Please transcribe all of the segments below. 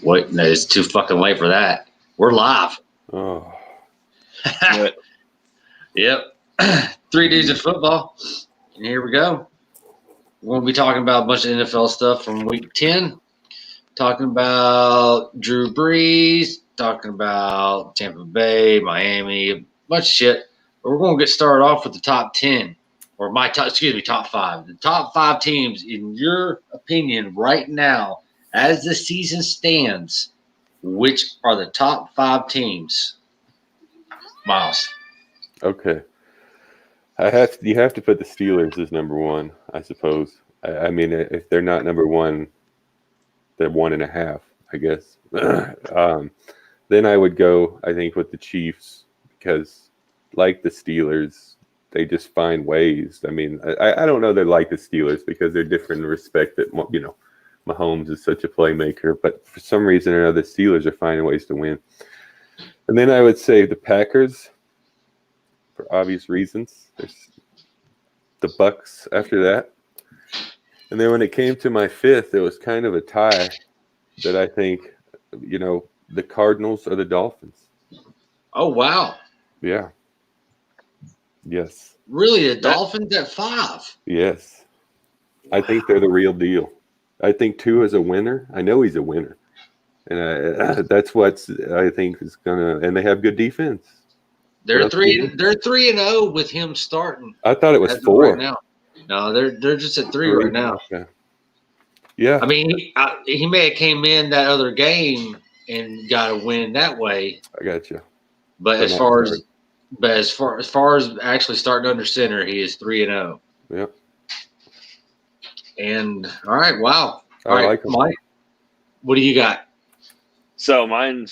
What? No, it's too fucking late for that. We're live. Oh, Yep. 3 days of football. And here we go. We're going to be talking about a bunch of NFL stuff from week 10. Talking about Drew Brees. Talking about Tampa Bay, Miami, a bunch of shit. But we're going to get started off with the top 10. Or top 5. The top 5 teams, in your opinion, right now, as the season stands, which are the top 5 teams? Miles. okay. You have to put the Steelers as number one, I suppose. I mean, if they're not number one, they're 1.5, I guess. Then I would go, I think, with the Chiefs because, like the Steelers, they just find ways. I mean, I don't know they're like the Steelers because they're different in respect that, Mahomes is such a playmaker. But for some reason or another, the Steelers are finding ways to win. And then I would say the Packers, for obvious reasons. There's the Bucks after that. And then when it came to my 5th, it was kind of a tie that I think, the Cardinals or the Dolphins. Oh, wow. Yeah. Yes. Really? The Dolphins at 5? Yes. Wow. I think they're the real deal. I think Tua is a winner. I know he's a winner. And that's what I think is going to – and they have good defense. They're 3-0 with him starting. I thought it was 4 right now. No, they're just at 3 right now. Okay. Yeah. I mean, he may have came in that other game and got a win that way. I got you. But as far as actually starting under center, he is 3-0. Yep. And all right, wow. All I right, like him. Mike, what do you got? So mine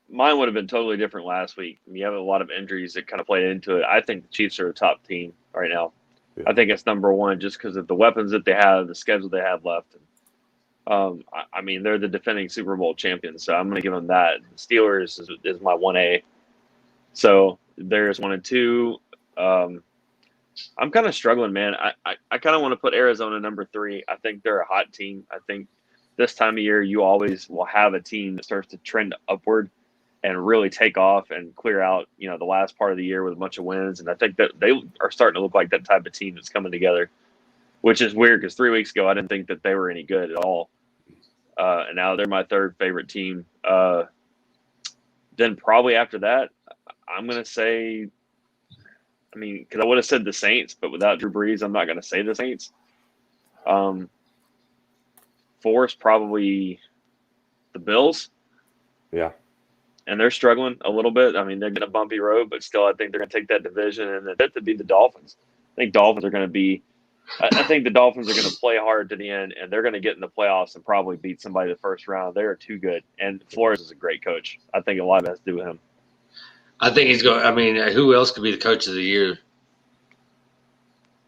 would have been totally different last week. You have a lot of injuries that kind of played into it. I think the Chiefs are a top team right now. Yeah. I think it's number one just because of the weapons that they have, the schedule they have left. I mean, they're the defending Super Bowl champions, so I'm going to give them that. The Steelers is my 1A. So there's 1 and 2. I'm kind of struggling, man. I kind of want to put Arizona number 3. I think they're a hot team. I think this time of year you always will have a team that starts to trend upward and really take off and clear out, the last part of the year with a bunch of wins. And I think that they are starting to look like that type of team that's coming together, which is weird because 3 weeks ago I didn't think that they were any good at all. And now they're my 3rd favorite team. Then probably after that, I'm going to say, because I would have said the Saints, but without Drew Brees, I'm not going to say the Saints. 4 is probably the Bills. Yeah. And they're struggling a little bit. I mean, they're getting a bumpy road, but still I think they're going to take that division. And that to be the Dolphins. I think Dolphins are going to be – I think the Dolphins are going to play hard to the end, and they're going to get in the playoffs and probably beat somebody the first round. They are too good. And Flores is a great coach. I think a lot of it has to do with him. I think he's going – I mean, who else could be the coach of the year?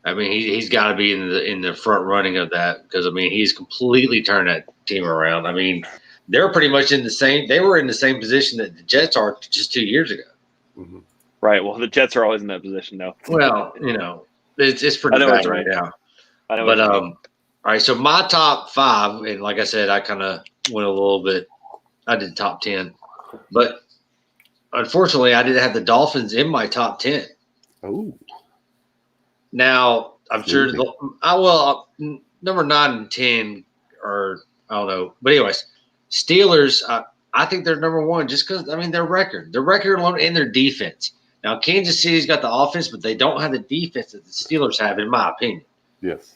I mean, he's got to be in the front running of that because, I mean, he's completely turned that team around. I mean – they're pretty much they were in the same position that the Jets are just 2 years ago. Mm-hmm. Right. Well, the Jets are always in that position now. Well, it's pretty bad right now. I know. But, all right. So my top 5, and like I said, I kind of went a little bit, I did top 10, but unfortunately I didn't have the Dolphins in my top 10. Oh. Now I'm sure, number 9 and 10 are, I don't know. But anyways, Steelers, I think they're number 1 just because, their record alone and their defense. Now, Kansas City's got the offense, but they don't have the defense that the Steelers have, in my opinion. Yes.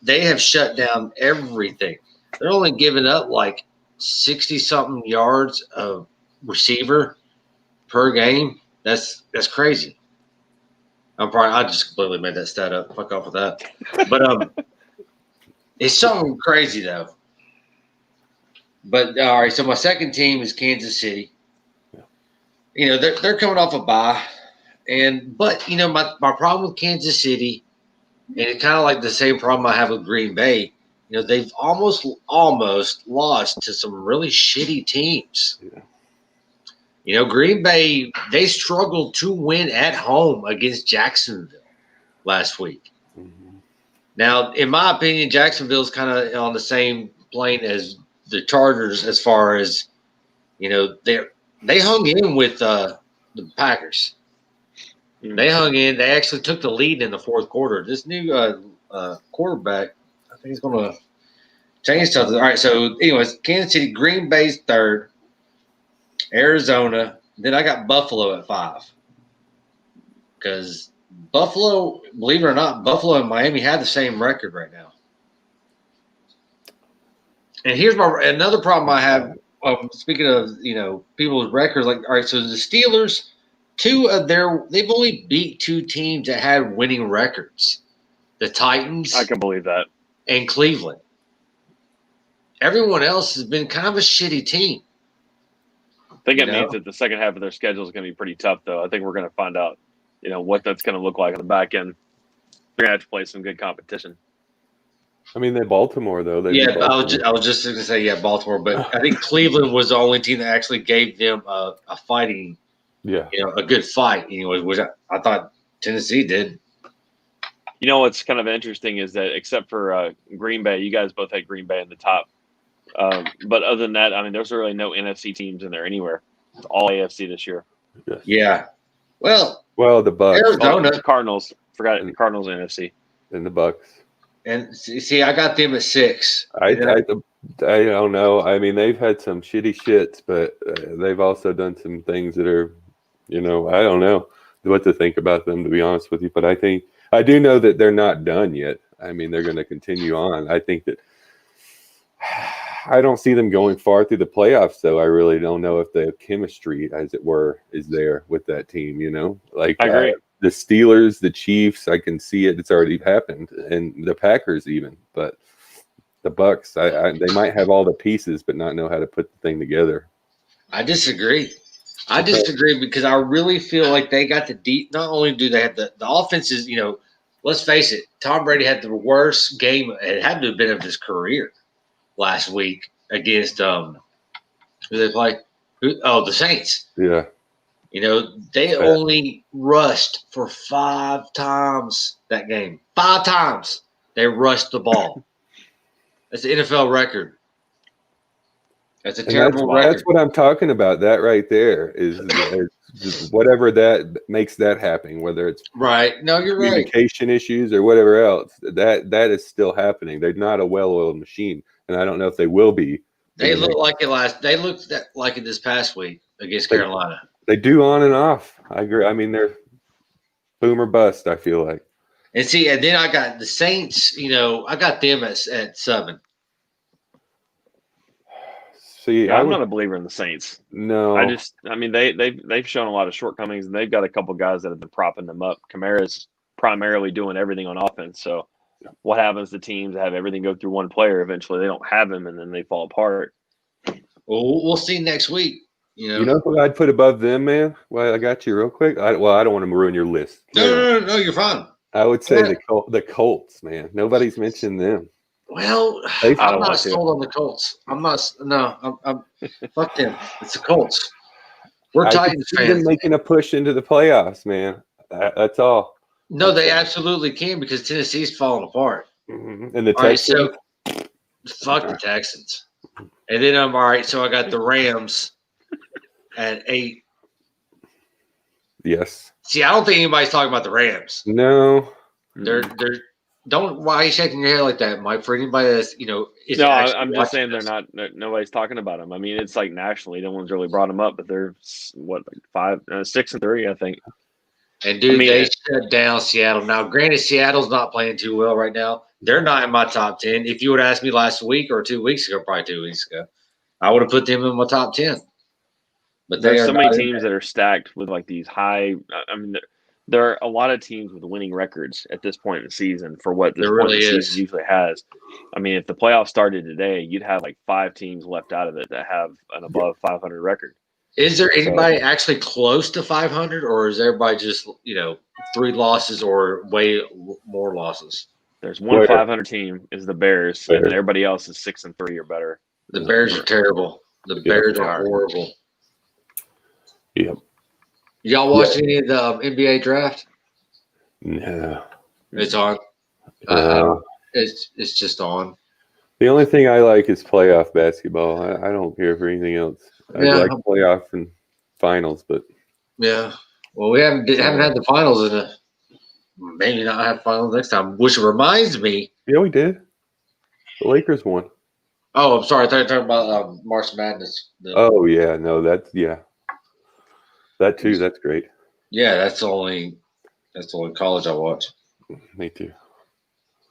They have shut down everything. They're only giving up like 60-something yards of receiver per game. That's crazy. I just completely made that stat up. Fuck off with that. But it's something crazy, though. But all right, so my second team is Kansas City. Yeah. They're coming off a bye, but my problem with Kansas City, and it's kind of like the same problem I have with Green Bay. They've almost lost to some really shitty teams. Yeah. Green Bay, they struggled to win at home against Jacksonville last week. Mm-hmm. Now, in my opinion, Jacksonville's kind of on the same plane as the Chargers as far as they hung in with the Packers. They hung in. They actually took the lead in the fourth quarter. This new quarterback, I think he's going to change something. All right, so anyways, Kansas City, Green Bay's third, Arizona. Then I got Buffalo at 5 because Buffalo, believe it or not, Buffalo and Miami have the same record right now. And here's another problem I have. Speaking of people's records, like all right, so the Steelers. They've only beat 2 teams that had winning records. The Titans. I can believe that. And Cleveland. Everyone else has been kind of a shitty team. I think it means that the second half of their schedule is going to be pretty tough, though. I think we're going to find out, what that's going to look like on the back end. They're going to have to play some good competition. I mean, they're Baltimore, though. I was just going to say, Baltimore. But I think Cleveland was the only team that actually gave them a fighting – a good fight, which I thought Tennessee did. What's kind of interesting is that except for Green Bay, you guys both had Green Bay in the top. But other than that, I mean, there's really no NFC teams in there anywhere. It's all AFC this year. Yes. Yeah. Well, the Bucs. Arizona. Cardinals. Forgot the Cardinals NFC. And the Bucs. And see, I got them at 6. I don't know. I mean, they've had some shitty shits, but they've also done some things that are, I don't know what to think about them, to be honest with you. But I do know that they're not done yet. I mean, they're going to continue on. I think that I don't see them going far through the playoffs, though. I really don't know if the chemistry, as it were, is there with that team, Like, I agree. The Steelers, the Chiefs, I can see it. It's already happened. And the Packers even. But the Bucs, they might have all the pieces, but not know how to put the thing together. I disagree. Because I really feel like they got the deep. Not only do they have the offenses, let's face it, Tom Brady had the worst game. It had to have been of his career last week against who they play? The Saints. Yeah. They only rushed for 5 times that game. 5 times they rushed the ball. That's the NFL record. That's a terrible record. That's what I'm talking about. That right there is whatever that makes that happen, whether it's right. No, you're right. Communication issues or whatever else. That is still happening. They're not a well-oiled machine, and I don't know if they will be. They look like it They looked like it this past week against Carolina. They do on and off. I agree. I mean, they're boom or bust, I feel like. And then I got the Saints. I got them at 7. See, I'm not a believer in the Saints. No, they've shown a lot of shortcomings, and they've got a couple guys that have been propping them up. Kamara's primarily doing everything on offense. So, what happens to teams that have everything go through one player? Eventually, they don't have him, and then they fall apart. Well, we'll see next week. You know who I'd put above them, man? Well, I got you real quick. I don't want to ruin your list. No, you're fine. I would say the Colts, man. Nobody's mentioned them. Well, I'm not sold on the Colts. I'm not. No, I'm fuck them. It's the Colts. We're Titans fans. Them making a push into the playoffs, man. That's all. No, they absolutely can because Tennessee's falling apart. Mm-hmm. And the Texans. Right, so fuck the Texans. And then I'm all right. So I got the Rams at 8. Yes. See, I don't think anybody's talking about the Rams. No. They're don't. Why are you shaking your head like that, Mike? For anybody that's is no, I'm just saying they're not. Nobody's talking about them. I mean, it's like nationally, no one's really brought them up, but they're 6-3, I think. And dude, they shut down Seattle. Now, granted, Seattle's not playing too well right now. They're not in my top 10. If you would have asked me last week or 2 weeks ago, probably 2 weeks ago, I would have put them in my top 10. But there's so many teams that are stacked with like these high. I mean, there are a lot of teams with winning records at this point in the season for what this point in the season usually has. I mean, if the playoffs started today, you'd have like 5 teams left out of it that have an above 500 record. Is there anybody actually close to 500, or is everybody just 3 losses or way more losses? There's one 500 team is the Bears, and everybody else is 6-3 or better. The Bears are terrible. The Bears are horrible. Yep. Y'all watch any of the NBA draft? No. It's on. It's just on. The only thing I like is playoff basketball. I don't care for anything else. I Yeah. like playoff and finals, but Yeah. Well, we haven't had the finals in a maybe not have finals next time. Which reminds me. yeah, we did. The Lakers won. Oh, I'm sorry. I thought you were talking about March Madness. Oh yeah, no, that too. That's great. Yeah, that's the only college I watch. Me too.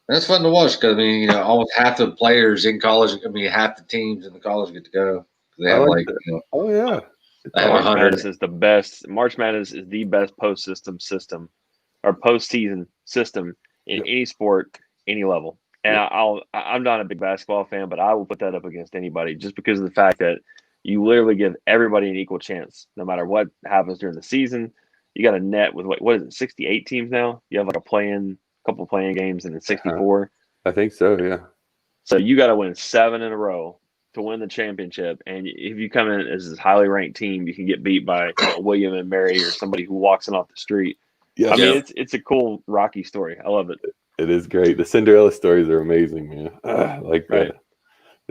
That's fun to watch because I mean, almost half the players in college. I mean, half the teams in the college get to go. They I have like that. Oh yeah, they have March 100. Madness is the best. March Madness is the best system or postseason system in any sport, any level. And I'm not a big basketball fan, but I will put that up against anybody just because of the fact that you literally give everybody an equal chance, no matter what happens during the season. You got a net with what is it, 68 teams now? You have like a couple playing games, and then 64. I think so. Yeah. So you got to win 7 in a row to win the championship. And if you come in as a highly ranked team, you can get beat by William and Mary or somebody who walks in off the street. Yeah. I mean, it's a cool Rocky story. I love it. It is great. The Cinderella stories are amazing, man. Like Right. that.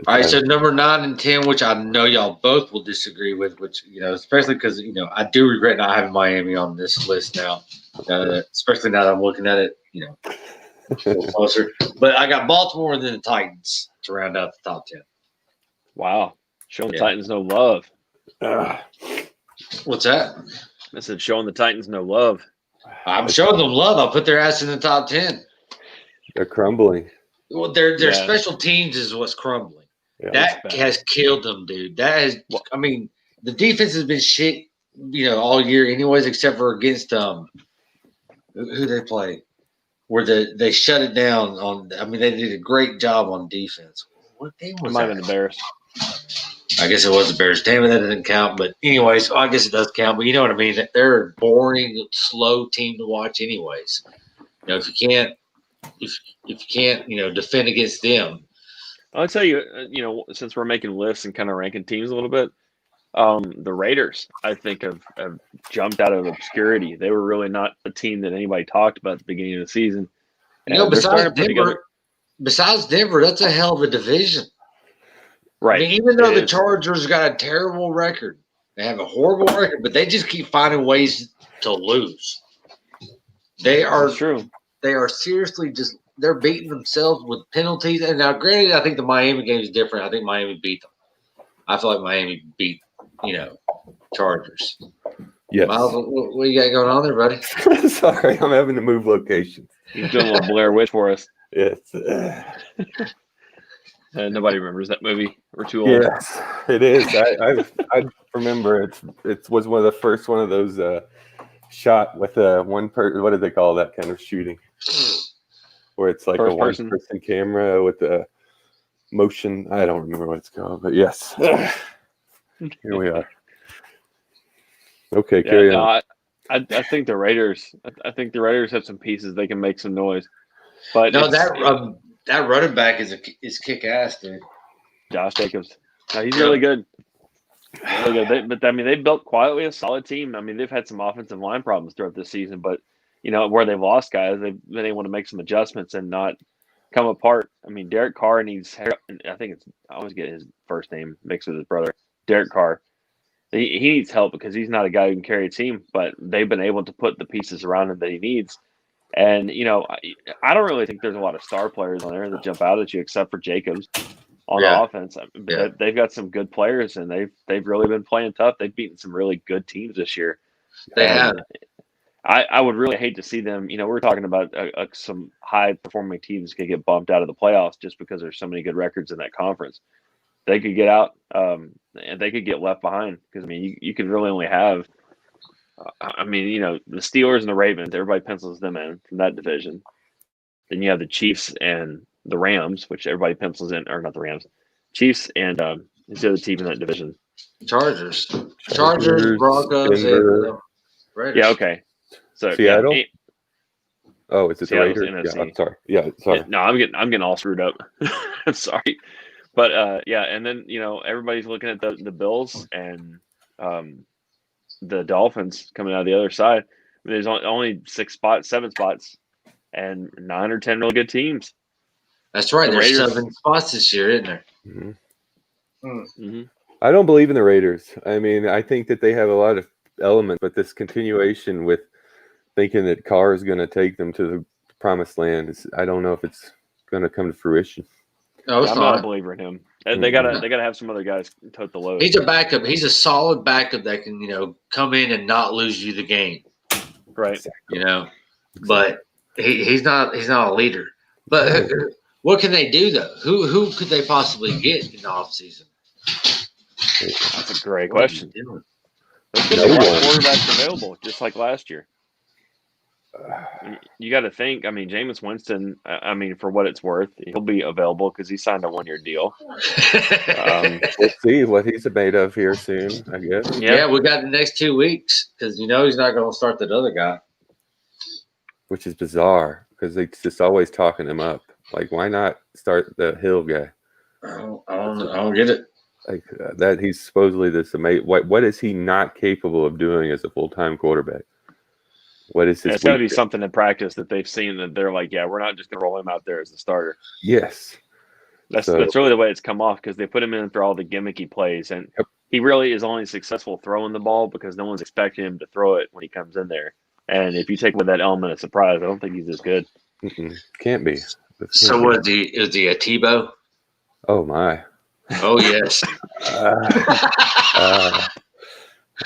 All right, so number 9 and 10, which I know y'all both will disagree with, which especially because I do regret not having Miami on this list now, especially now that I'm looking at it, a little closer. But I got Baltimore and then the Titans to round out the top 10. Wow, showing the Titans no love. What's that? I said showing the Titans no love. I'm showing them love. I'll put their ass in the top 10. They're crumbling. Well, their special teams is what's crumbling. Yeah, that has killed them, dude. That has. I mean, the defense has been shit, all year, anyways, except for against who they play, where they shut it down on. I mean, they did a great job on defense. What game was that? Might have been the Bears. I guess it was the Bears. Damn it, that didn't count. But anyways, I guess it does count. But you know what I mean? They're a boring, slow team to watch, anyways. If you can't, defend against them. I'll tell you, since we're making lists and kind of ranking teams a little bit, the Raiders, I think, have jumped out of obscurity. They were really not a team that anybody talked about at the beginning of the season. Besides Denver, that's a hell of a division. Right. I mean, even though the Chargers got a terrible record, they have a horrible record, but they just keep finding ways to lose. That's true. They are seriously they're beating themselves with penalties. And now, granted, I think the Miami game is different. I think Miami beat them. I feel like Miami beat, Chargers. Yes. Miles, what you got going on there, buddy? Sorry, I'm having to move locations. He's doing a little Blair Witch for us. Yes. Nobody remembers that movie. We're too old. Yes, it is. I remember it was one of the first one of those shot with one person. What do they call that kind of shooting? Where it's like a one-person camera with the motion. I don't remember what it's called, but yes. Here we are. Okay, carry on. I think the Raiders. I think the Raiders have some pieces they can make some noise. But no, that running back is kick ass, dude. Josh Jacobs. No, he's really good. Really good. They built quietly a solid team. I mean, they've had some offensive line problems throughout this season, but where they've lost guys, they've been able to make some adjustments and not come apart. I mean, Derek Carr needs. I always get his first name mixed with his brother, Derek Carr. He needs help because he's not a guy who can carry a team, but they've been able to put the pieces around him that he needs. And, I don't really think there's a lot of star players on there that jump out at you except for Jacobs on the offense. They've got some good players, and they've really been playing tough. They've beaten some really good teams this year. They have. I would really hate to see them. We're talking about some high-performing teams could get bumped out of the playoffs just because there's so many good records in that conference. They could get out, and they could get left behind because, you could really only have – the Steelers and the Ravens, everybody pencils them in from that division. Then you have the Chiefs and the Rams, which everybody pencils in, or not the Rams, Chiefs and who's the other team in that division? Chargers, Broncos, and Raiders. Yeah, okay. So Seattle. It's the Seattle's Raiders. NFC. Yeah, I'm sorry. Yeah, sorry. Yeah, no, I'm getting all screwed up. I'm sorry, but and then everybody's looking at the Bills and the Dolphins coming out of the other side. There's only 7 spots, and 9 or 10 really good teams. That's right. The There's Raiders- 7 spots this year, isn't there? Mhm. Mm-hmm. I don't believe in the Raiders. I mean, I think that they have a lot of elements, but this continuation with thinking that Carr is going to take them to the promised land, I don't know if it's going to come to fruition. No, it's I'm not a not. believer in him. They gotta have some other guys tote the load. He's a backup. He's a solid backup that can, come in and not lose you the game. Right. But he's not a leader. But what can they do though? Who could they possibly get in the offseason? That's a great question. Doing? There's going to be a lot of quarterbacks available, just like last year. You got to think. I mean, Jameis Winston. I mean, for what it's worth, he'll be available because he signed a 1-year deal. We'll see what he's made of here soon, I guess. Yeah, we got the next 2 weeks because he's not going to start that other guy. Which is bizarre because they just always talking him up. Like, why not start the Hill guy? I don't get it. Like that, he's supposedly this amazing. What is he not capable of doing as a full-time quarterback? What is his? It's got to be something in practice that they've seen that they're like, yeah, we're not just going to roll him out there as the starter. Yes, that's really the way it's come off because they put him in for all the gimmicky plays, and he really is only successful throwing the ball because no one's expecting him to throw it when he comes in there. And if you take away that element of surprise, I don't think he's as good. Can't be. So what is he a Tebow? Oh my! Oh yes.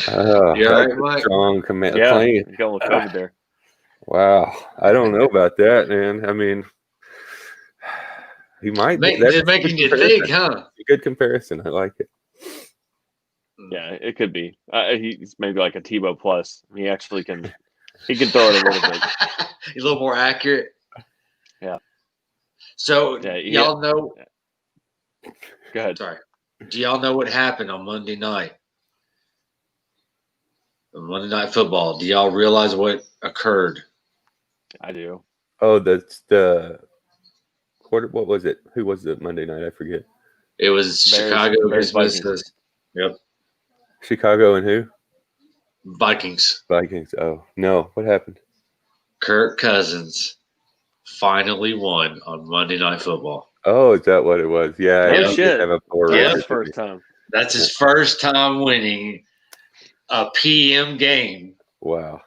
You're right, Mike. Strong command. Yeah, you got a little COVID there. Wow, I don't know about that, man. I mean, he might. That's making you think, huh? A good comparison. I like it. Yeah, it could be. He's maybe like a Tebow plus. He actually can. He can throw it a little bit. He's a little more accurate. Yeah. So y'all know. Go ahead. Sorry. Do y'all know what happened on Monday night? On Monday Night Football. Do y'all realize what occurred? I do. Oh, that's the quarter. What was it? Who was it Monday night? I forget. It was Chicago against Vikings. Yep. Chicago and who? Vikings. Vikings. Oh, no. What happened? Kirk Cousins finally won on Monday Night Football. Oh, is that what it was? Yeah. No shit. That's first time. That's his first time winning a PM game. Wow.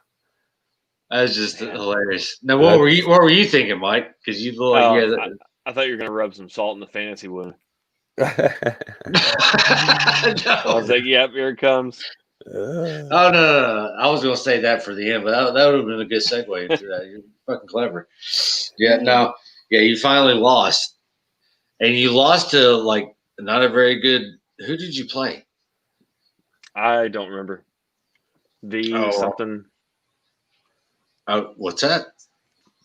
That was just hilarious. Now, what were you thinking, Mike? Because you look like you guys. I thought you were gonna rub some salt in the fantasy wound. No. I was like, "Yep, here it comes." Oh no! I was gonna say that for the end, but that would have been a good segue into that. You're fucking clever. Yeah. You finally lost, and you lost to like not a very good. Who did you play? I don't remember. Something. What's that?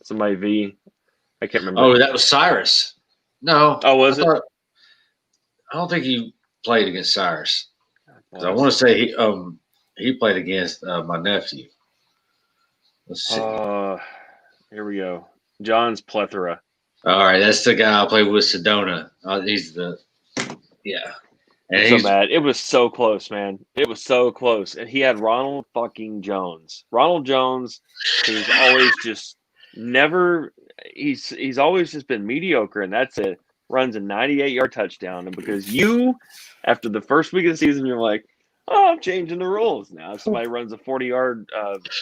Somebody V. I can't remember. Oh, that was Cyrus. No. Oh, was it? I don't think he played against Cyrus. I want to say he played against my nephew. Let's see. Here we go. John's Plethora. All right, that's the guy I played with Sedona. He's And I'm so mad. It was so close, man. It was so close. And he had Ronald fucking Jones. Ronald Jones, who's always just never he's always just been mediocre, and that's it. Runs a 98-yard touchdown. And because after the first week of the season, you're like, oh, I'm changing the rules. Now if somebody runs a 40-yard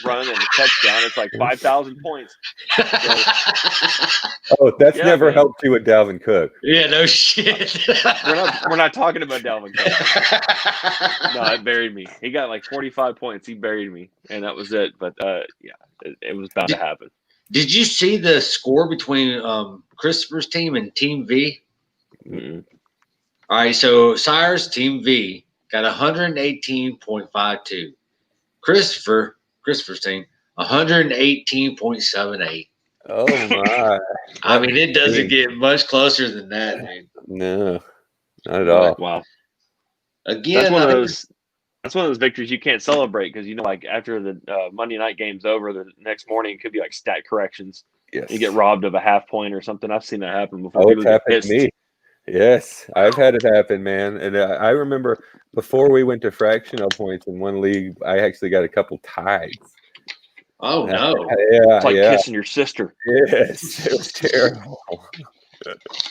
run and a touchdown, it's like 5,000 points. That's never helped you with Dalvin Cook. Yeah, no shit. We're not talking about Dalvin Cook. No, it buried me. He got like 45 points. He buried me, and that was it. But it was bound to happen. Did you see the score between Christopher's team and Team V? Mm-mm. All right, so Cyrus, Team V, got 118.52. Christopher's team, 118.78. Oh my! I mean, it doesn't get much closer than that, dude. No, not at all. Wow. Again, that's one of those victories you can't celebrate because like after the Monday night game's over, the next morning it could be like stat corrections. Yes. You get robbed of a half point or something. I've seen that happen before. Oh, it's happened to me. Yes, I've had it happen, man. And I remember before we went to fractional points in one league, I actually got a couple ties. Oh no! Yeah, it's like kissing your sister. Yes, it was terrible.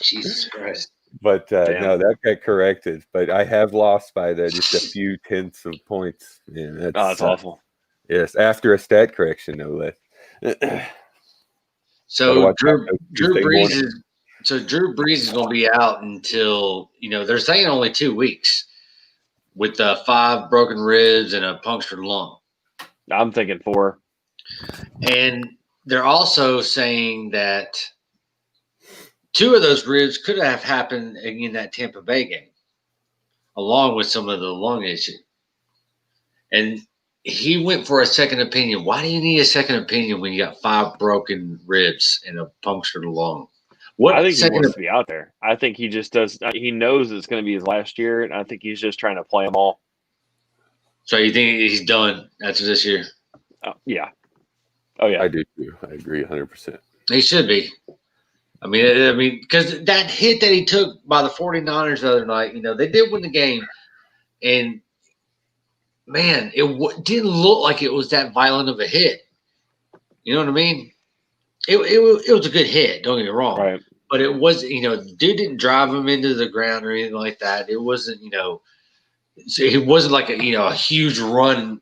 Jesus Christ. But Damn. no, that got corrected. But I have lost by just a few tenths of points. Man, That's awful. Yes, after a stat correction, no less. So Drew Tuesday Brees morning. Drew Brees is going to be out until they're saying only 2 weeks with 5 broken ribs and a punctured lung. I'm thinking 4. And they're also saying that 2 of those ribs could have happened in that Tampa Bay game, along with some of the lung issue. And he went for a second opinion. Why do you need a second opinion when you got 5 broken ribs and a punctured lung? I think he wants to be out there. I think he just does. He knows it's going to be his last year, and I think he's just trying to play them all. So you think he's done after this year? Yeah. Oh, yeah. I do too. I agree 100%. He should be. I mean, because that hit that he took by the 49ers the other night, they did win the game. And, man, it didn't look like it was that violent of a hit. You know what I mean? It was a good hit, don't get me wrong. Right. But it was, the dude didn't drive him into the ground or anything like that. It wasn't, it wasn't like a huge run,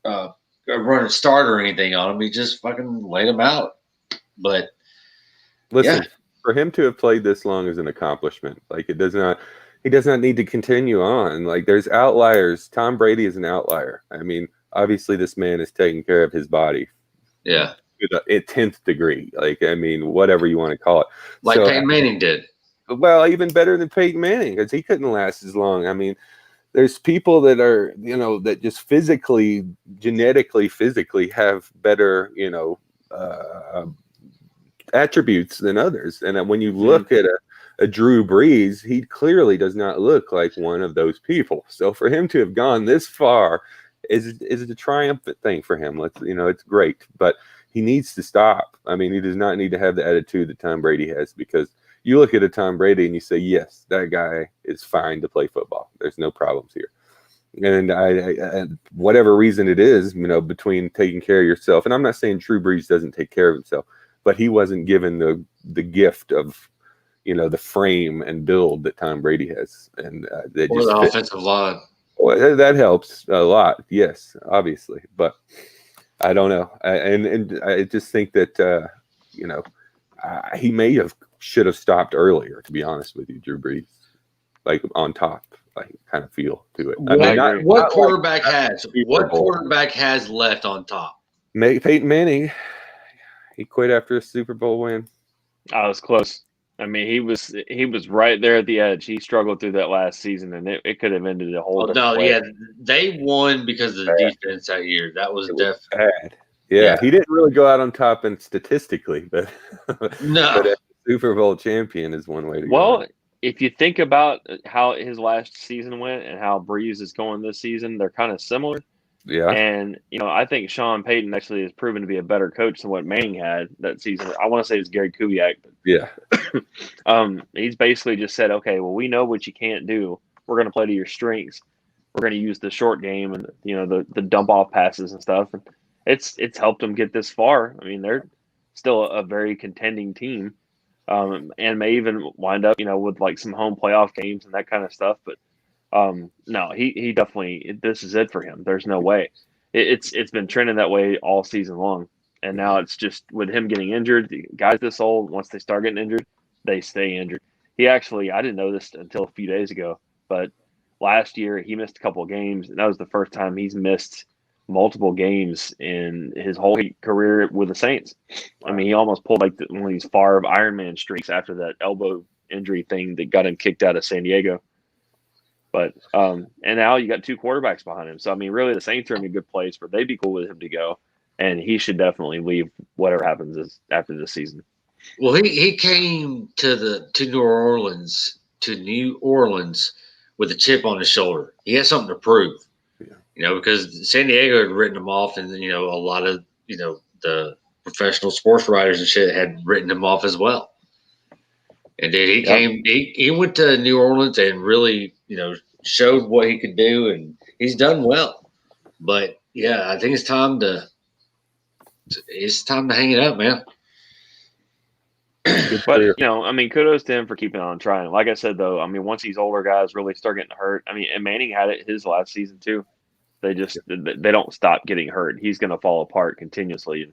a run start or anything on him. He just fucking laid him out. But listen, for him to have played this long is an accomplishment. Like he does not need to continue on. Like there's outliers. Tom Brady is an outlier. I mean, obviously this man is taking care of his body. Yeah. To the 10th degree. Like, I mean, whatever you want to call it. Like Peyton Manning did. Well, even better than Peyton Manning because he couldn't last as long. I mean, there's people that are, that just genetically, physically have better, attributes than others. And when you look at a Drew Brees, he clearly does not look like one of those people. So for him to have gone this far is a triumphant thing for him. It's great, but he needs to stop. I mean, he does not need to have the attitude that Tom Brady has because you look at a Tom Brady and you say, yes, that guy is fine to play football. There's no problems here. And I whatever reason it is, between taking care of yourself, and I'm not saying Drew Brees doesn't take care of himself, but he wasn't given the gift of, the frame and build that Tom Brady has. And the offensive line. Well, that helps a lot. Yes, obviously. But I don't know. And I just think that, he should have stopped earlier, to be honest with you, Drew Brees. Like on top, like kind of feel to it. What quarterback has left on top? Peyton Manning. He quit after a Super Bowl win. I was close. I mean, he was right there at the edge. He struggled through that last season, and it could have ended a whole different way. Yeah, they won because of the defense that year. That was definitely bad. Yeah, he didn't really go out on top and statistically, but no. But a Super Bowl champion is one way to go. Well, if you think about how his last season went and how Brees is going this season, they're kind of similar. Yeah. And, I think Sean Payton actually has proven to be a better coach than what Manning had that season. I want to say it's Gary Kubiak. But, yeah. He's basically just said, okay, well, we know what you can't do. We're going to play to your strengths. We're going to use the short game and, the dump off passes and stuff. And it's helped them get this far. I mean, they're still a very contending team. And may even wind up, with like some home playoff games and that kind of stuff. But no, he definitely, this is it for him. There's no way. It's been trending that way all season long. And now it's just with him getting injured, the guys this old, once they start getting injured, they stay injured. He actually, I didn't know this until a few days ago, but last year he missed a couple of games. And that was the first time he's missed multiple games in his whole career with the Saints. I mean, he almost pulled like one of these Favre Ironman streaks after that elbow injury thing that got him kicked out of San Diego. But and now you got 2 quarterbacks behind him. So I mean, really, the Saints are in a good place where they'd be cool with him to go, and he should definitely leave whatever happens after this season. Well, he came to New Orleans with a chip on his shoulder. He has something to prove. Because San Diego had written him off, and a lot of the professional sports writers and shit had written him off as well. And then he came. He went to New Orleans and really showed what he could do, and he's done well. But yeah, I think it's time to hang it up, man. But I mean, kudos to him for keeping on trying. Like I said, though, I mean, once these older guys really start getting hurt, I mean, and Manning had it his last season too. They don't stop getting hurt. He's going to fall apart continuously. And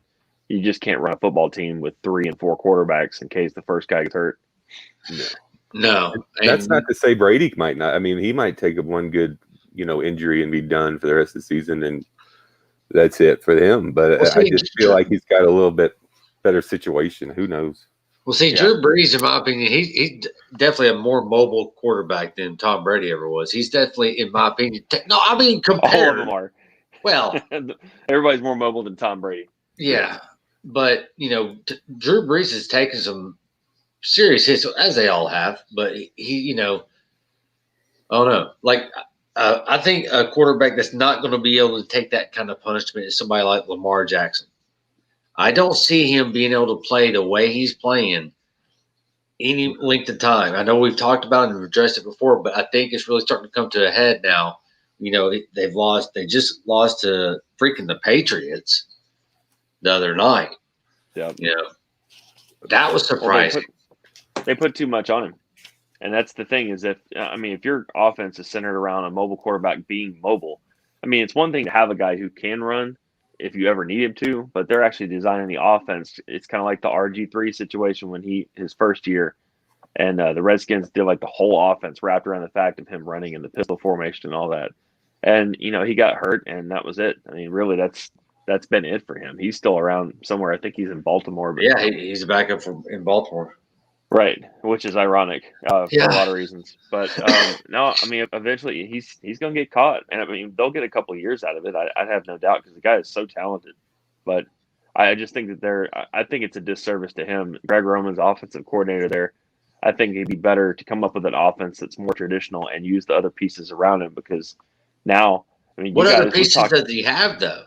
you just can't run a football team with 3 and 4 quarterbacks in case the first guy gets hurt. No, that's not to say Brady might not. I mean, he might take one good, injury and be done for the rest of the season, and that's it for him. But I just feel like he's got a little bit better situation. Who knows? Well, see, Drew Brees, in my opinion, he's definitely a more mobile quarterback than Tom Brady ever was. He's definitely, in my opinion, all of them are. Well, everybody's more mobile than Tom Brady. Yeah, but Drew Brees has taken some serious hits, as they all have. But he I don't know. Like, I think a quarterback that's not going to be able to take that kind of punishment is somebody like Lamar Jackson. I don't see him being able to play the way he's playing any length of time. I know we've talked about it and addressed it before, but I think it's really starting to come to a head now. They just lost to freaking the Patriots the other night. Yeah. That was surprising. Well, they put too much on him. And that's the thing is if your offense is centered around a mobile quarterback being mobile, I mean, it's one thing to have a guy who can run if you ever need him to, but they're actually designing the offense. It's kind of like the RG3 situation when his first year, and the Redskins did like the whole offense wrapped around the fact of him running in the pistol formation and all that. And he got hurt, and that was it. I mean, really, that's been it for him. He's still around somewhere. I think he's in Baltimore. But yeah, he's a backup in Baltimore. Right, which is ironic for a lot of reasons. But no, I mean, eventually he's going to get caught, and I mean they'll get a couple of years out of it. I have no doubt because the guy is so talented. But I just think that I think it's a disservice to him. Greg Roman's offensive coordinator there. I think it'd be better to come up with an offense that's more traditional and use the other pieces around him because now, I mean, what other pieces does he have though?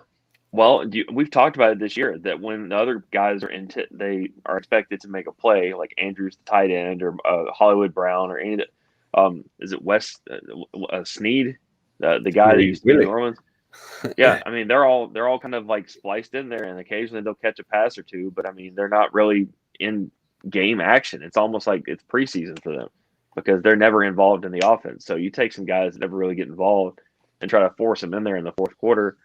Well, we've talked about it this year that when the other guys they are expected to make a play, like Andrews, the tight end, or Hollywood Brown, or any of the, is it Wes Snead, the guy that used to be in New Orleans? Yeah, I mean they're all kind of like spliced in there, and occasionally they'll catch a pass or two, but I mean they're not really in game action. It's almost like it's preseason for them because they're never involved in the offense. So you take some guys that never really get involved and try to force them in there in the fourth quarter.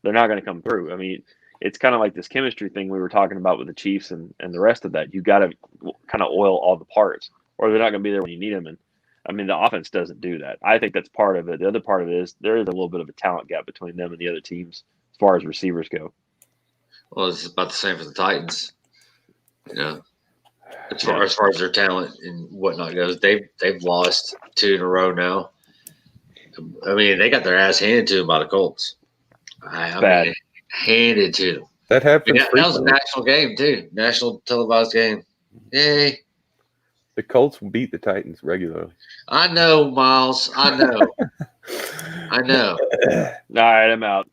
They're not going to come through. I mean, it's kind of like this chemistry thing we were talking about with the Chiefs and the rest of that. You got to kind of oil all the parts, or they're not going to be there when you need them. And I mean, the offense doesn't do that. I think that's part of it. The other part of it is there is a little bit of a talent gap between them and the other teams as far as receivers go. Well, it's about the same for the Titans. As far as their talent and whatnot goes, they've lost 2 in a row now. I mean, they got their ass handed to them by the Colts. I mean, handed to them. That happened. That was a national game too, national televised game. Yay! The Colts beat the Titans regularly. I know, Miles. I know. I know. All right, I'm out.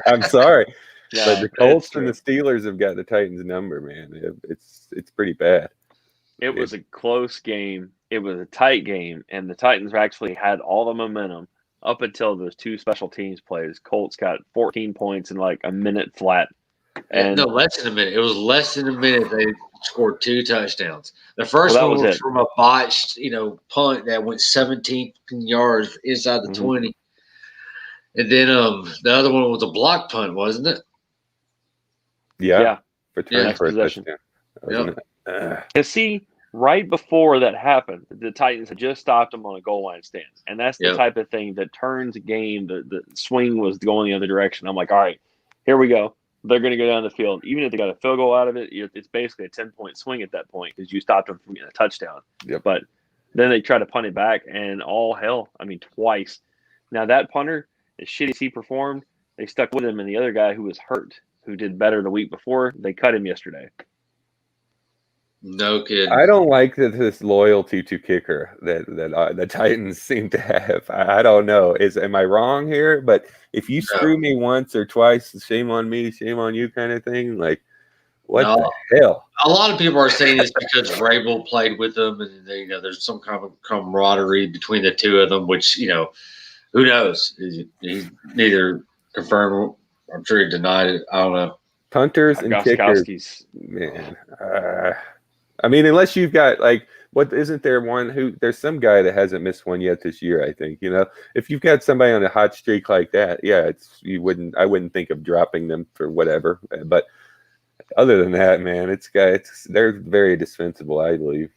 I'm sorry, Yeah, but the Colts and the Steelers have got the Titans' number, man. It's pretty bad. It was a close game. It was a tight game, and the Titans actually had all the momentum up until those 2 special teams plays. Colts got 14 points in like a minute flat. And no, less than a minute. It was less than a minute. They scored 2 touchdowns. The first one was from a botched, punt that went 17 yards inside the 20. And then the other one was a block punt, wasn't it? Yeah. For possession. Touchdown. See, right before that happened, the Titans had just stopped them on a goal line stand. And that's the type of thing that turns a game. The swing was going the other direction. I'm like, all right, here we go. They're going to go down the field. Even if they got a field goal out of it, it's basically a 10-point swing at that point because you stopped them from getting a touchdown. Yep. But then they try to punt it back, and all hell, I mean, twice. Now, that punter, as shitty as he performed, they stuck with him, and the other guy who was hurt, who did better the week before, they cut him yesterday. No kidding. I don't like this loyalty to kicker that the Titans seem to have. I don't know. Am I wrong here? But if you screw me once or twice, shame on me, shame on you, kind of thing. Like, what the hell? A lot of people are saying it's because Vrabel played with them, and there's some kind of camaraderie between the 2 of them. Which who knows? He's neither confirmed. I'm sure he denied it. I don't know. Punters and kickers, Gostkowski's. man. I mean, unless you've got like, what isn't there one who? There's some guy that hasn't missed one yet this year. I think if you've got somebody on a hot streak like that, yeah, I wouldn't think of dropping them for whatever. But other than that, man, they're very dispensable, I believe.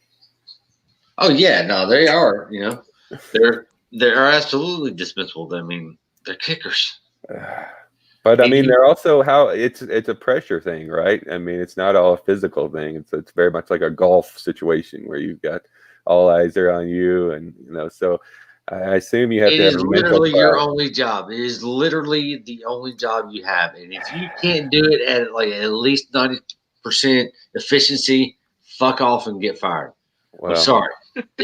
Oh yeah, no, they are. They're absolutely dispensable. I mean, they're kickers. But I mean, they're also it's a pressure thing, right? I mean, it's not all a physical thing. It's very much like a golf situation where you've got all eyes are on you, and so I assume you have to have. It is literally your only job. It is literally the only job you have, and if you can't do it at least 90% efficiency, fuck off and get fired. Well, I'm sorry.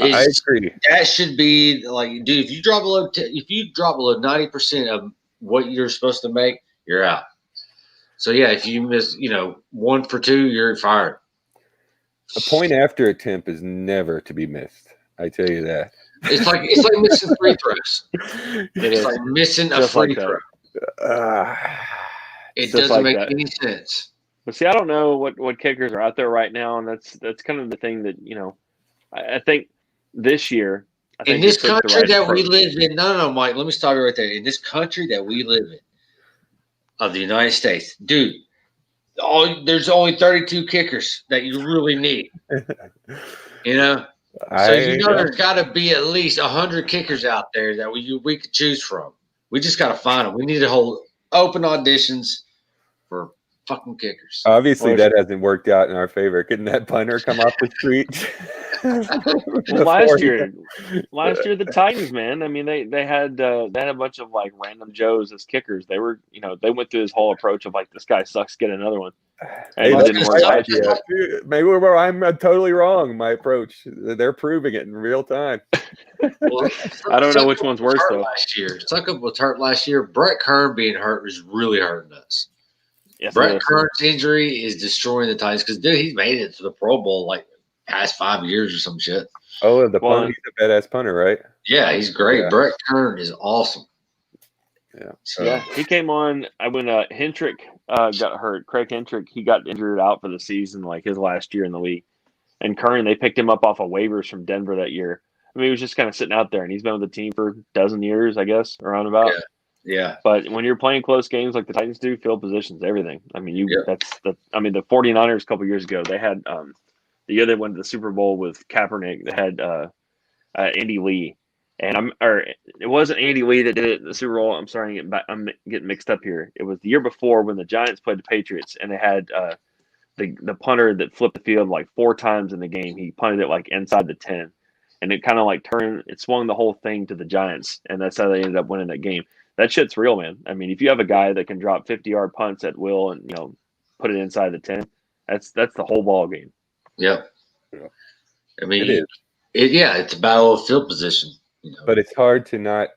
I agree. That should be like, dude. If you drop below 90% of what you're supposed to make, you're out. So yeah, if you miss, 1 for 2, you're fired. A point after attempt is never to be missed. I tell you that. It's like missing free throws. It's like missing a free throw. It doesn't make any sense. But see, I don't know what kickers are out there right now, and that's kind of the thing that I think this year. In this country that we live in, no, Mike. Let me stop you right there. In this country that we live in, of the United States, dude, there's only 32 kickers that you really need. So there's got to be at least 100 kickers out there that we could choose from. We just got to find them. We need to hold open auditions for fucking kickers. Obviously, that hasn't worked out in our favor. Couldn't that punter come off the street? Well, last year the Titans, man. I mean, they had a bunch of like random Joes as kickers. They were, they went through this whole approach of like, this guy sucks, get another one. And it didn't work out yet. Maybe I'm totally wrong. My approach. They're proving it in real time. Well, I don't know which one's worse though. Last year, Suckup was hurt last year. Brett Kern being hurt was really hurting us. Yes, Brett Kern's injury is destroying the Titans because dude, he's made it to the Pro Bowl like past 5 years or some shit. Oh, punter, he's a badass punter, right? Yeah, he's great. Yeah. Brett Kern is awesome. Yeah. So. Yeah, he came on when Hentrick got hurt. Craig Hentrick, he got injured out for the season, like his last year in the league. And Kern, they picked him up off of waivers from Denver that year. I mean, he was just kind of sitting out there, and he's been with the team for a dozen years, I guess, around about. Yeah. But when you're playing close games like the Titans do, field positions, everything. I mean, the 49ers a couple years ago, they had the year they went to the Super Bowl with Kaepernick, they had Andy Lee. And it wasn't Andy Lee that did it in the Super Bowl. I'm sorry, I'm getting mixed up here. It was the year before when the Giants played the Patriots, and they had the punter that flipped the field like 4 times in the game. He punted it like inside the 10, and it kind of like swung the whole thing to the Giants, and that's how they ended up winning that game. That shit's real, man. I mean, if you have a guy that can drop 50-yard punts at will and put it inside the 10, that's the whole ball game. Yep. I mean, it's a battle of field position. But it's hard to not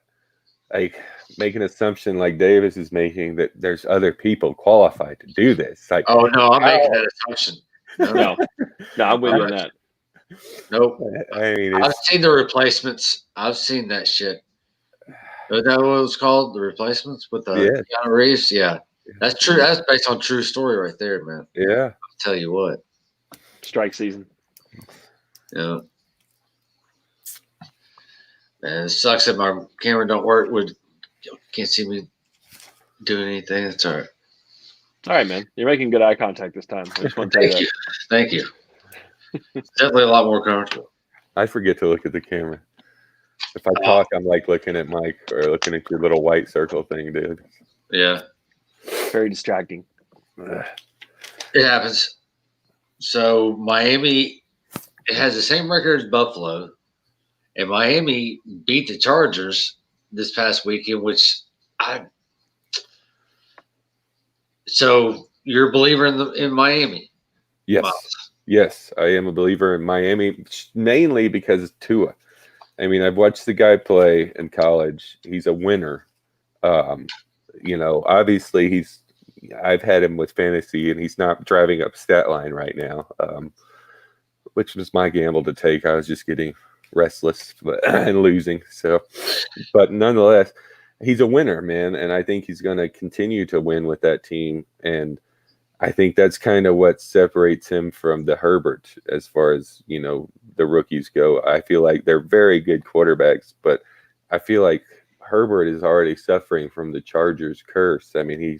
like make an assumption like Davis is making that there's other people qualified to do this. Like, oh no, I'm making that assumption. No, I'm with you on that. Nope. I mean, I've seen the replacements. I've seen that shit. Is that what it was called? The replacements with Keanu Reeves? Yeah. That's true. That's based on true story right there, man. Yeah. I'll tell you what. Strike season. Yeah. Man, it sucks that my camera don't work. Can't see me doing anything. That's all right. All right, man. You're making good eye contact this time. I just want to tell you. Thank you. Definitely a lot more comfortable. I forget to look at the camera. If I talk, I'm like looking at Mike or looking at your little white circle thing, dude. Yeah. Very distracting. It happens. So Miami has the same record as Buffalo, and Miami beat the Chargers this past weekend, So you're a believer in Miami? Yes. Wow. Yes, I am a believer in Miami, mainly because of Tua. I mean, I've watched the guy play in college. He's a winner. Obviously I've had him with fantasy, and he's not driving up stat line right now, which was my gamble to take. I was just getting restless and losing. So, but nonetheless, he's a winner, man. And I think he's going to continue to win with that team. And I think that's kind of what separates him from the Herbert as far as, the rookies go. I feel like they're very good quarterbacks, but I feel like Herbert is already suffering from the Chargers curse. I mean,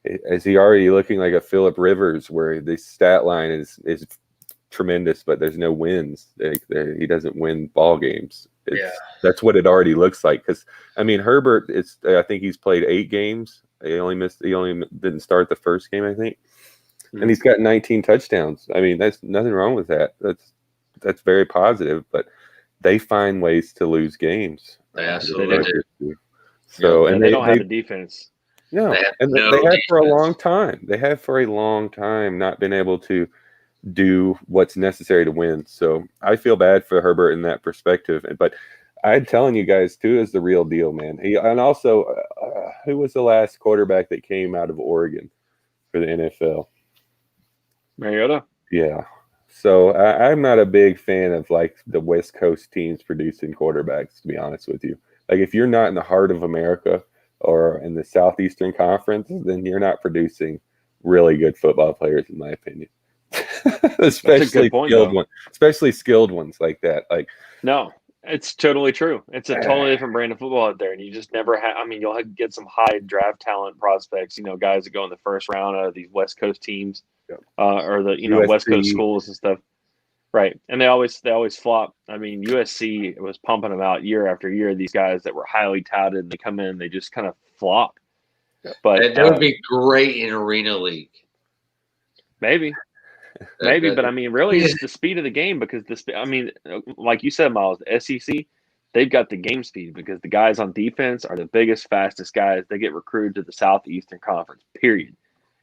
is he already looking like a Phillip Rivers where the stat line is tremendous, but there's no wins. He doesn't win ball games. That's what it already looks like. Because Herbert I think he's played 8 games. He only didn't start the first game, I think, and he's got 19 touchdowns. That's nothing wrong with that. That's very positive. But they find ways to lose games. They absolutely do. So and they don't have a defense. No, they have for a long time. They have for a long time not been able to do what's necessary to win. So I feel bad for Herbert in that perspective. But I'm telling you guys, Tua is the real deal, man. And also, who was the last quarterback that came out of Oregon for the NFL? Mariota? Yeah. So I'm not a big fan of like the West Coast teams producing quarterbacks, to be honest with you. Like if you're not in the heart of America or in the Southeastern Conference, then you're not producing really good football players, in my opinion. Especially skilled ones like that. Like, no, it's totally true. It's a totally different brand of football out there, and you just never have. You'll get some high draft talent prospects. Guys that go in the first round out of these West Coast teams, or the USC. West Coast schools and stuff. Right, and they always flop. USC was pumping them out year after year. These guys that were highly touted, and they come in, they just kind of flop. But that would be great in Arena League. Maybe, but really, it's the speed of the game because like you said, Miles, the SEC, they've got the game speed because the guys on defense are the biggest, fastest guys. They get recruited to the Southeastern Conference. Period.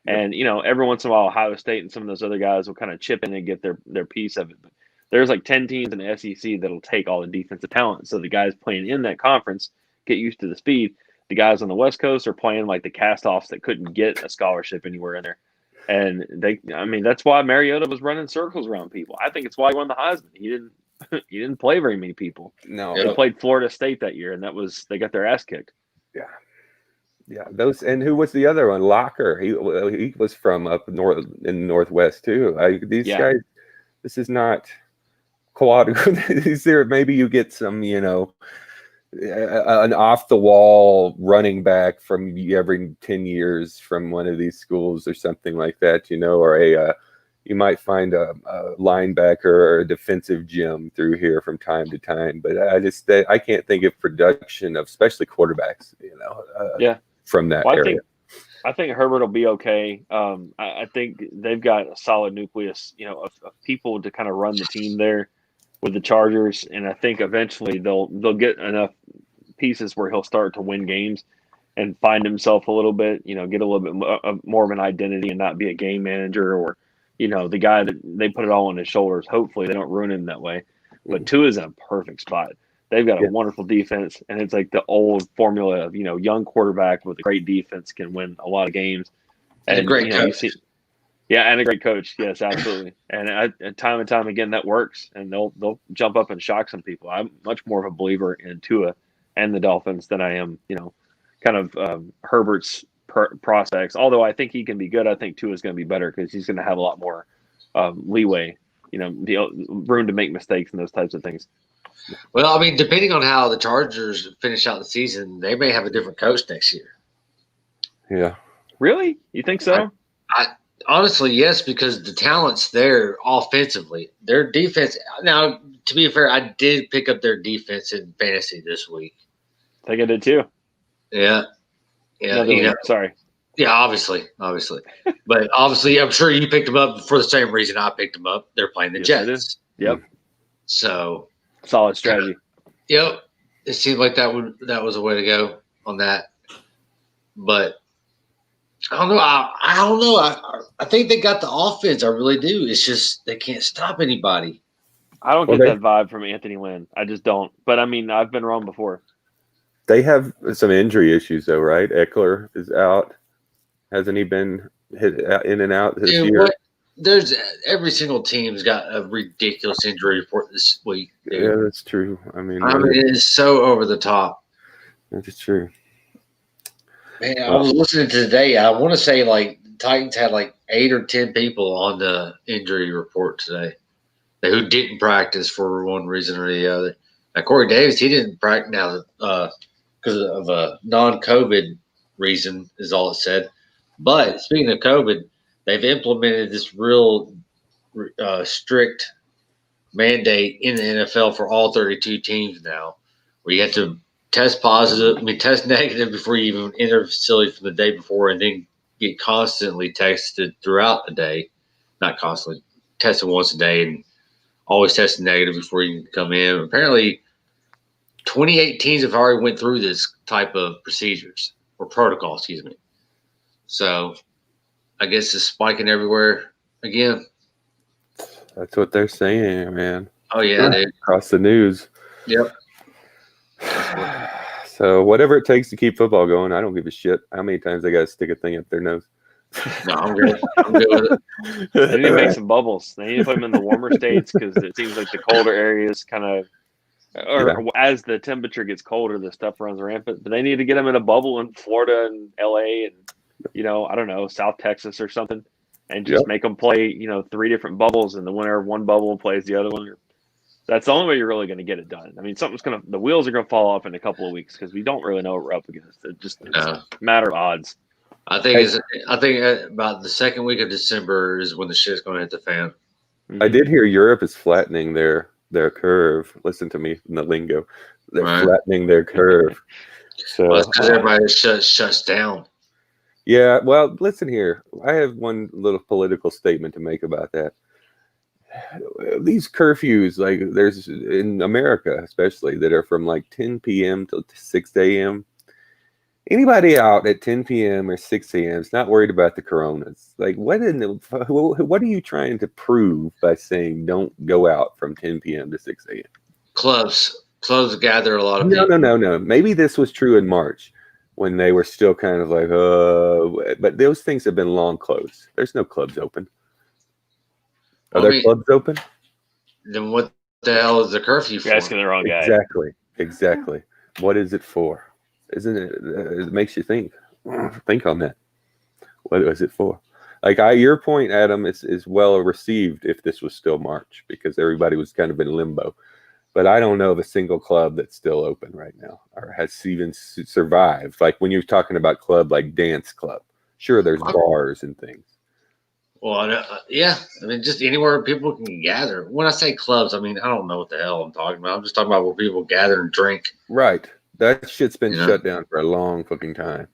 And, every once in a while, Ohio State and some of those other guys will kind of chip in and get their piece of it. But there's like 10 teams in the SEC that'll take all the defensive talent. So the guys playing in that conference get used to the speed. The guys on the West Coast are playing like the cast-offs that couldn't get a scholarship anywhere in there. And that's why Mariota was running circles around people. I think it's why he won the Heisman. He didn't play very many people. No. They played Florida State that year, and they got their ass kicked. Yeah. Yeah, those, and who was the other one? Locker. He was from up north in the Northwest too. These guys. This is not quad. Maybe you get some, an off the wall running back from every 10 years from one of these schools or something like that, or you might find a linebacker or a defensive gem through here from time to time. But I can't think of production of especially quarterbacks, from that area. I think Herbert will be okay. I think they've got a solid nucleus, of people to kind of run the team there with the Chargers, and I think eventually they'll get enough pieces where he'll start to win games and find himself a little bit, get a little bit more of an identity and not be a game manager or, the guy that they put it all on his shoulders. Hopefully they don't ruin him that way. But Tua is in a perfect spot. They've got a wonderful defense, and it's like the old formula of, young quarterback with a great defense can win a lot of games. And a great coach. And a great coach. Yes, absolutely. And time and time again, that works, and they'll jump up and shock some people. I'm much more of a believer in Tua and the Dolphins than I am, kind of Herbert's prospects. Although I think he can be good, I think Tua is going to be better because he's going to have a lot more leeway, room to make mistakes and those types of things. Well, depending on how the Chargers finish out the season, they may have a different coach next year. Yeah. Really? You think so? I honestly, yes, because the talent's there offensively. Their defense – now, to be fair, I did pick up their defense in fantasy this week. I think I did too. Yeah. Yeah. Sorry. Yeah, obviously. But obviously, I'm sure you picked them up for the same reason I picked them up. They're playing the Jets. Yep. So – solid strategy. Yep. It seemed like that was a way to go on that. But I don't know. I don't know. I think they got the offense. I really do. It's just they can't stop anybody. I don't get that vibe from Anthony Lynn. I just don't. But I've been wrong before. They have some injury issues though, right? Eckler is out. Hasn't he been hit in and out this year? There's every single team's got a ridiculous injury report this week. Dude. Yeah, that's true. It is so over the top. That's true. Man, I was listening to today. I want to say like Titans had like 8 or 10 people on the injury report today who didn't practice for one reason or the other. Now, Corey Davis, he didn't practice now because of a non-COVID reason, is all it said. But speaking of COVID, they've implemented this real strict mandate in the NFL for all 32 teams now, where you have to test negative before you even enter the facility from the day before, and then get constantly tested throughout the day. Not constantly, tested once a day and always tested negative before you can come in. Apparently, 28 teams have already went through this type of procedures or protocol, excuse me. So I guess it's spiking everywhere again. That's what they're saying, man. Oh, yeah, dude. Across the news. Yep. So whatever it takes to keep football going, I don't give a shit how many times they got to stick a thing up their nose. No, I'm good. I'm good with it. They need to make some bubbles. They need to put them in the warmer states because it seems like the colder areas kind of, as the temperature gets colder, the stuff runs rampant. But they need to get them in a bubble in Florida and LA and, I don't know, South Texas or something, and just make them play, 3 different bubbles, and the winner of one bubble plays the other one. That's the only way you're really going to get it done. I mean, the wheels are going to fall off in a couple of weeks because we don't really know what we're up against. It's a matter of odds. I think about the second week of December is when the shit's going to hit the fan. I did hear Europe is flattening their curve. Listen to me in the lingo. They're flattening their curve. So it's because everybody shuts down. Yeah, well, listen here. I have one little political statement to make about that. These curfews, like there's in America especially, that are from like 10 p.m. to 6 a.m. Anybody out at 10 p.m. or 6 a.m. is not worried about the coronas. Like, what are you trying to prove by saying don't go out from 10 p.m. to 6 a.m.? Clubs gather a lot of people. No. Maybe this was true in March when they were still kind of like, but those things have been long closed. There's no clubs open. Are there clubs open? Then what the hell is the curfew for? You're asking the wrong guy. Exactly. What is it for? Isn't it? It makes you think. Think on that. What is it for? Like your point, Adam, is well received if this was still March because everybody was kind of in limbo. But I don't know of a single club that's still open right now or has even survived. Like when you're talking about club like dance club, sure, there's bars and things. Well, yeah. I mean, just anywhere people can gather. When I say clubs, I mean, I don't know what the hell I'm talking about. I'm just talking about where people gather and drink. Right. That shit's been shut down for a long fucking time.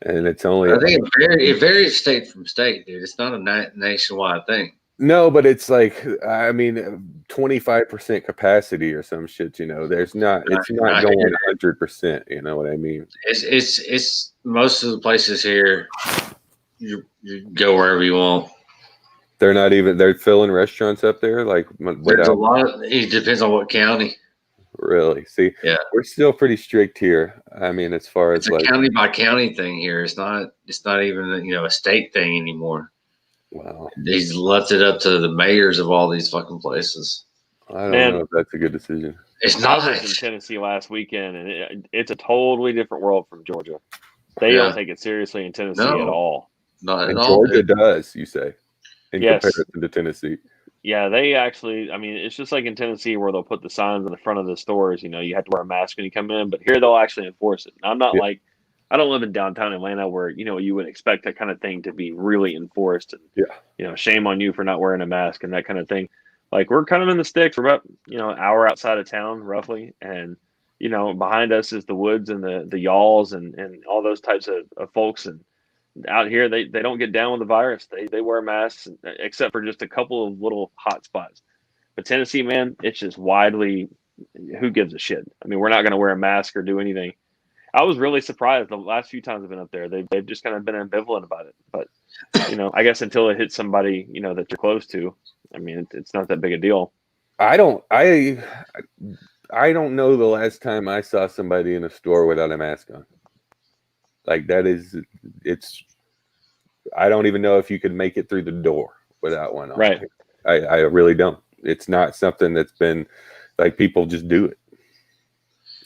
And it's only... I think it varies state from state, dude. It's not a nationwide thing. No, but it's like, I mean, 25% capacity or some shit, There's not, it's not going 100%, you know what I mean? It's most of the places here, you go wherever you want. They're filling restaurants up there? Like, there's a lot it depends on what county. Really? See, yeah, we're still pretty strict here. I mean, as far as it's a county by county thing here. It's not even, a state thing anymore. Wow. He's left it up to the mayors of all these fucking places. I don't know if that's a good decision. It's not. I was in Tennessee last weekend, and it's a totally different world from Georgia. They don't take it seriously in Tennessee at all. Not at all. Georgia does, you say, in comparison to Tennessee. Yeah, they actually, I mean, it's just like in Tennessee where they'll put the signs in the front of the stores, you have to wear a mask when you come in, but here they'll actually enforce it. And I'm not like, I don't live in downtown Atlanta where, you would expect that kind of thing to be really enforced. And, shame on you for not wearing a mask and that kind of thing. Like, we're kind of in the sticks. We're about, an hour outside of town, roughly. And, behind us is the woods and the y'alls and all those types of folks. And out here, they don't get down with the virus. They wear masks, except for just a couple of little hot spots. But Tennessee, man, it's just widely, who gives a shit? I mean, we're not going to wear a mask or do anything. I was really surprised the last few times I've been up there. They've just kind of been ambivalent about it. But, I guess until it hits somebody, that you're close to, I mean, it's not that big a deal. I don't know the last time I saw somebody in a store without a mask on. Like I don't even know if you could make it through the door without one on. Right. I really don't. It's not something that's been like people just do it.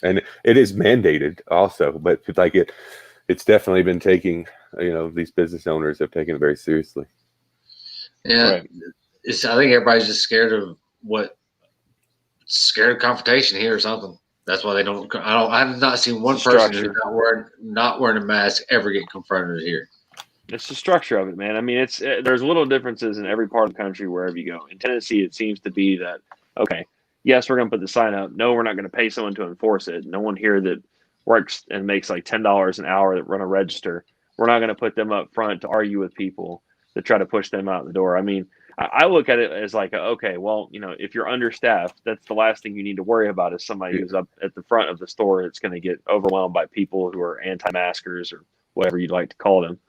And it is mandated also, but like it's definitely been taking these business owners have taken it very seriously. Yeah, Right. I think everybody's just scared of confrontation here or something. That's why they don't. I have not seen one person who's not wearing a mask ever get confronted here. It's the structure of it, man. I mean, there's little differences in every part of the country wherever you go. In Tennessee, it seems to be that, okay, yes, we're going to put the sign up. No, we're not going to pay someone to enforce it. No one here that works and makes like $10 an hour that run a register, we're not going to put them up front to argue with people to try to push them out the door. I mean, I look at it as like, okay, well, if you're understaffed, that's the last thing you need to worry about is somebody who's up at the front of the store that's going to get overwhelmed by people who are anti-maskers or whatever you'd like to call them.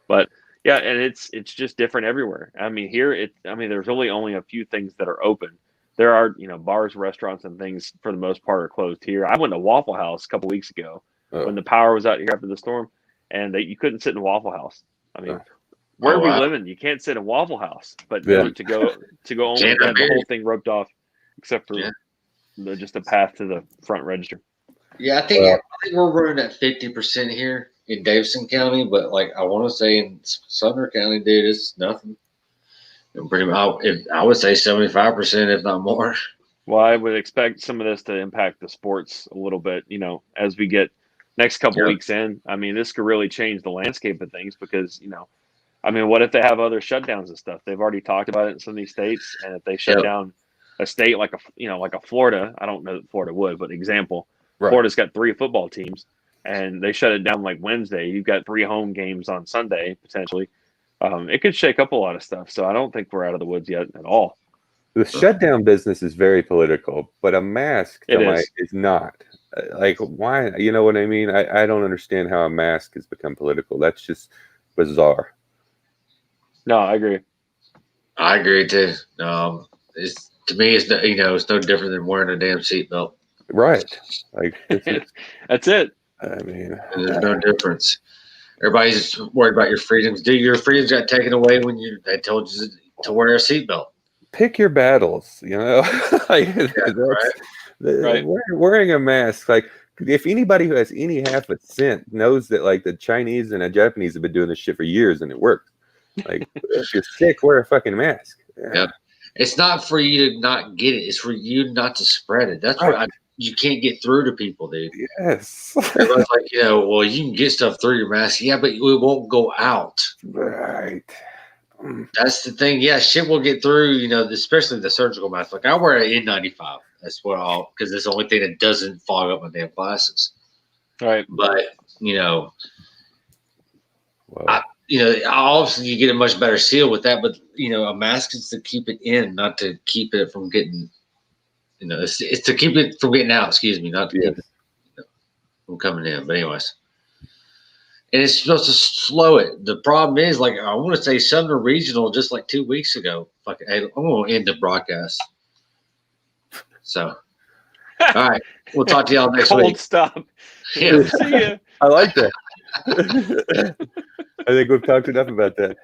But yeah, and it's just different everywhere. I mean, here there's only a few things that are open. There are, bars, restaurants, and things for the most part are closed here. I went to Waffle House a couple weeks ago when the power was out here after the storm, and you couldn't sit in Waffle House. I mean, where we live in, you can't sit in Waffle House, but to go only have the whole thing roped off, except for just a path to the front register. Yeah, I think we're running at 50% here in Davidson County, but like I want to say in Sumner County, dude, it's nothing. Pretty much, I would say 75%, if not more. Well, I would expect some of this to impact the sports a little bit, as we get next couple weeks in. I mean, this could really change the landscape of things because, what if they have other shutdowns and stuff? They've already talked about it in some of these states, and if they shut down a state like a Florida, I don't know that Florida would, but example, Florida's got 3 football teams, and they shut it down like Wednesday. You've got 3 home games on Sunday potentially. It could shake up a lot of stuff. So I don't think we're out of the woods yet at all. The shutdown business is very political, but a mask is not. Like, why? You know what I mean? I don't understand how a mask has become political. That's just bizarre. No, I agree. I agree too. To me, it's no different than wearing a damn seatbelt. Right. Like that's it. I mean, there's no difference. Everybody's just worried about your freedoms. Dude, your freedoms got taken away when they told you to wear a seatbelt. Pick your battles, like, right. Wearing a mask, like, if anybody who has any half a cent knows that, like, the Chinese and the Japanese have been doing this shit for years and it works. Like, if you're sick, wear a fucking mask. Yeah. It's not for you to not get it. It's for you not to spread it. That's what you can't get through to people, dude. Yes. Everyone's like, well, you can get stuff through your mask. Yeah, but it won't go out. Right. That's the thing. Yeah, shit will get through, especially the surgical mask. Like, I wear an N95. That's what because it's the only thing that doesn't fog up my damn glasses. Right. But, obviously you get a much better seal with that, but, a mask is to keep it in, not to keep it from getting, it's to keep it from getting out, excuse me, not to keep it from coming in. But anyways. And it's supposed to slow it. The problem is, like, I want to say Sumner Regional just like 2 weeks ago. Hey, I'm going to end the broadcast. So, all right. We'll talk to y'all next week. Cold stop. Yeah. See ya. I like that. I think we've talked enough about that.